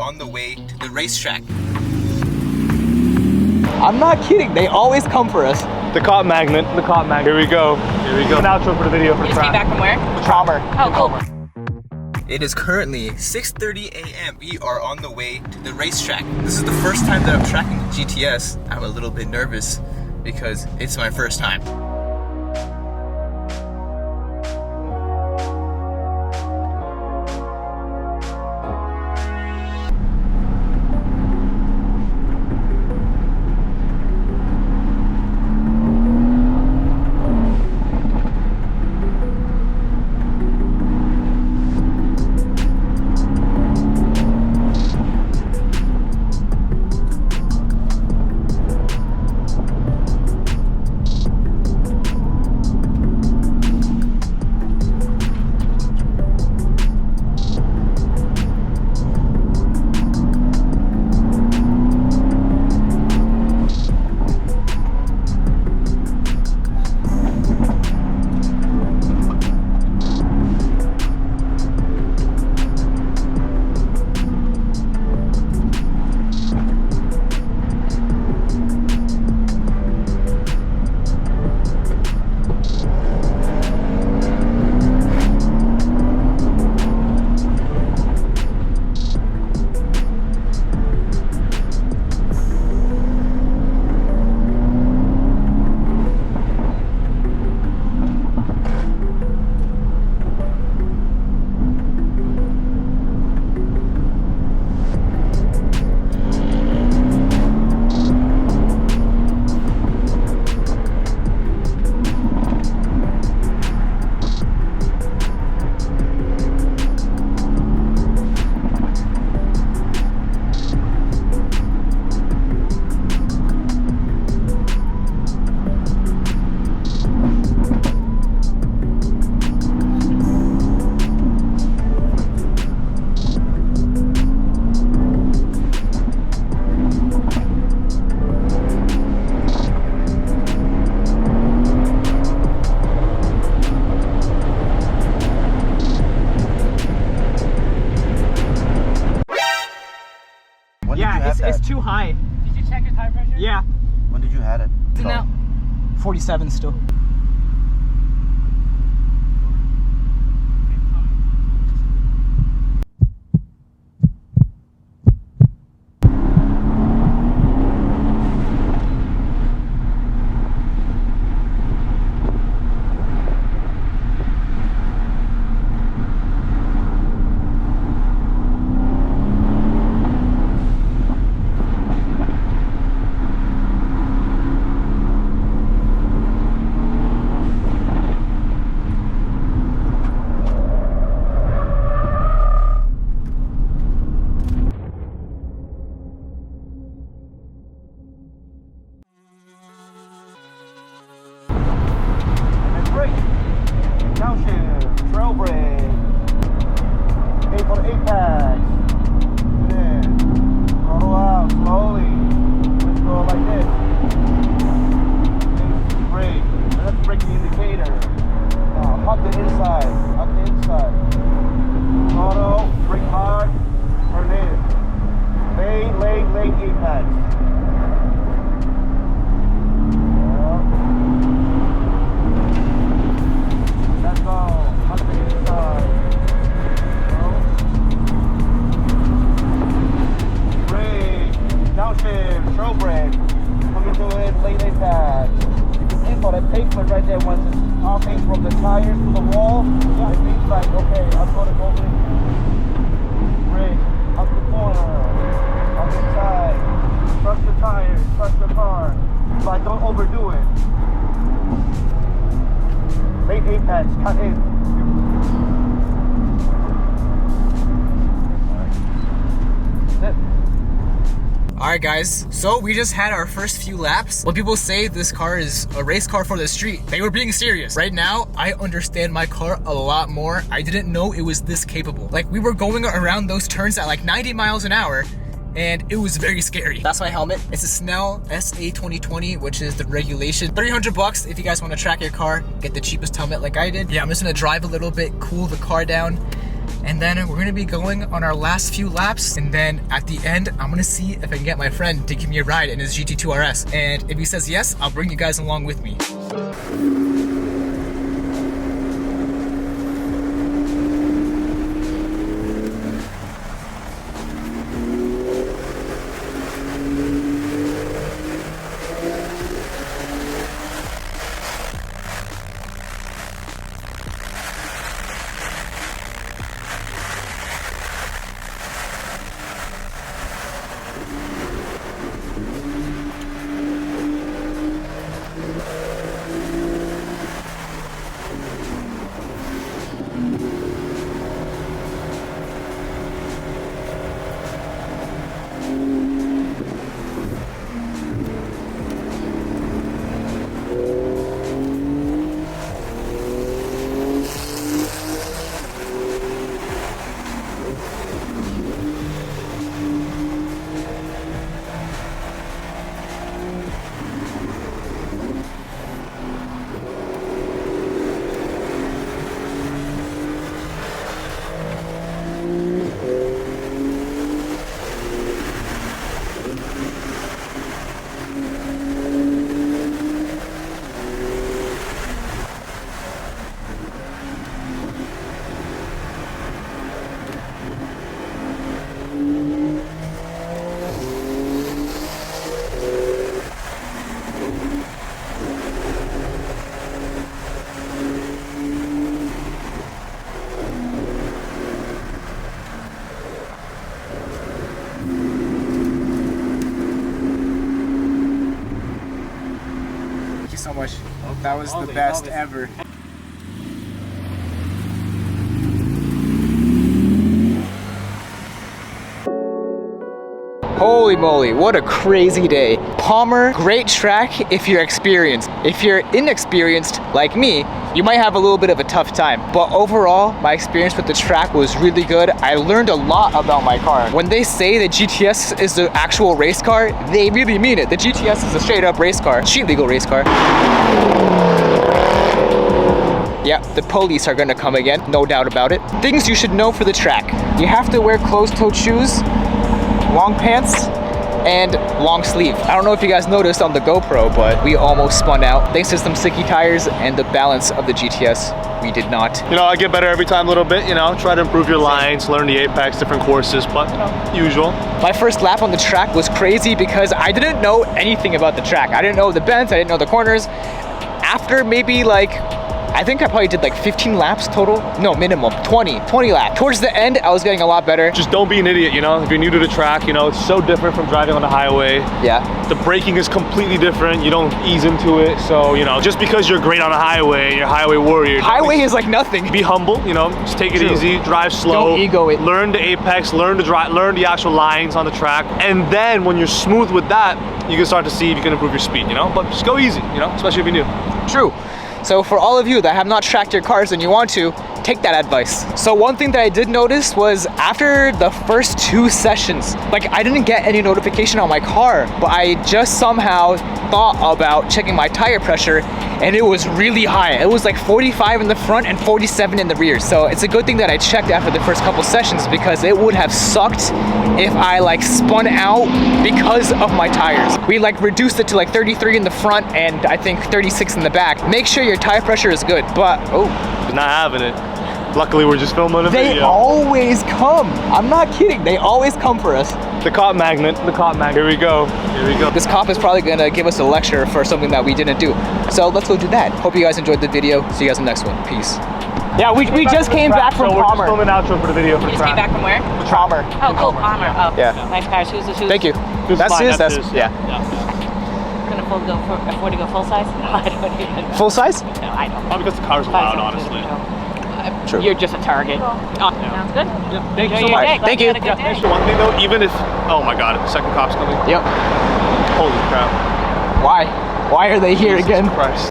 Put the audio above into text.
on the way to the racetrack. I'm not kidding, they always come for us. The cop magnet, the cop magnet. Here we go. Here we go. An outro for the video for You just came back from where? Chalmer. Oh, cool. It is currently 6:30 a.m. We are on the way to the racetrack. This is the first time that I'm tracking the GTS. I'm a little bit nervous because it's my first time. It's too high. Did you check your tire pressure? Yeah. When did you have it? No. 47 still. Right there, once it's all things from the tires to the wall, it means like, okay, I'm going to go in, brake, up the corner, on the side, trust the tires, trust the car, but don't overdo it. Late apex, cut in. That's it. Alright guys, so we just had our first few laps. When people say this car is a race car for the street, they were being serious. Right now, I understand my car a lot more. I didn't know it was this capable. Like, we were going around those turns at like 90 miles an hour, and it was very scary. That's my helmet. It's a Snell SA 2020, which is the regulation. 300 bucks if you guys want to track your car, get the cheapest helmet like I did. Yeah, I'm just gonna drive a little bit, cool the car down. And then we're gonna be going on our last few laps. And then at the end, I'm gonna see if I can get my friend to give me a ride in his GT2 RS. And if he says yes, I'll bring you guys along with me. So much. That was the best ever. Holy moly, what a crazy day. Palmer, great track if you're experienced. If you're inexperienced, like me, you might have a little bit of a tough time. But overall, my experience with the track was really good. I learned a lot about my car. When they say the GTS is the actual race car, they really mean it. The GTS is a straight up race car, street legal race car. Yeah, the police are gonna come again, no doubt about it. Things you should know for the track. You have to wear closed-toed shoes, long pants, and long sleeve. I don't know if you guys noticed on the GoPro, but we almost spun out. Thanks to some sticky tires and the balance of the GTS, we did not. You know, I get better every time a little bit, you know, try to improve your lines, learn the apex, different courses, but you know, usual. My first lap on the track was crazy because I didn't know anything about the track. I didn't know the bends, I didn't know the corners. After maybe like, I think I probably did like 15 laps total. No, minimum, 20 laps. Towards the end, I was getting a lot better. Just don't be an idiot, you know? If you're new to the track, you know, it's so different from driving on the highway. Yeah. The braking is completely different. You don't ease into it. So, you know, just because you're great on a highway, you're a highway warrior. Highway is like nothing. Be humble, you know, just take it easy, drive slow. Don't ego it. Learn the apex, learn to drive, learn the actual lines on the track. And then when you're smooth with that, you can start to see if you can improve your speed, you know? But just go easy, you know, especially if you're new. True. So for all of you that have not tracked your cars and you want to, take that advice. So one thing that I did notice was after the first 2 sessions, like I didn't get any notification on my car, but I just somehow thought about checking my tire pressure and it was really high. It was like 45 in the front and 47 in the rear. So it's a good thing that I checked after the first couple sessions because it would have sucked if I like spun out because of my tires. We like reduced it to like 33 in the front and I think 36 in the back. Make sure your tire pressure is good, but Not having it. Luckily, we're just filming a video. They always come. I'm not kidding. They always come for us. The cop magnet, the cop magnet. Here we go. Here we go. This cop is probably gonna give us a lecture for something that we didn't do. So let's go do that. Hope you guys enjoyed the video. See you guys in the next one. Peace. Yeah, we just came back from Palmer. Palmer. We're just filming an outro for the video. You just came back from where? Palmer. Oh, cool, Palmer. Oh, Yeah. Nice cars. Who's this? Thank you. That's his. yeah. Gonna afford to go full size? No, I don't even know. Full size? No, I don't. Probably because the car's loud, honestly. True. You're just a target. Oh, sounds good. Yeah, thank you so Enjoy your much. day. Thank Glad you. had a good day. One thing though, even if, oh my god, second cop's coming. Yep. Holy crap. Why? Why are they here again? Christ.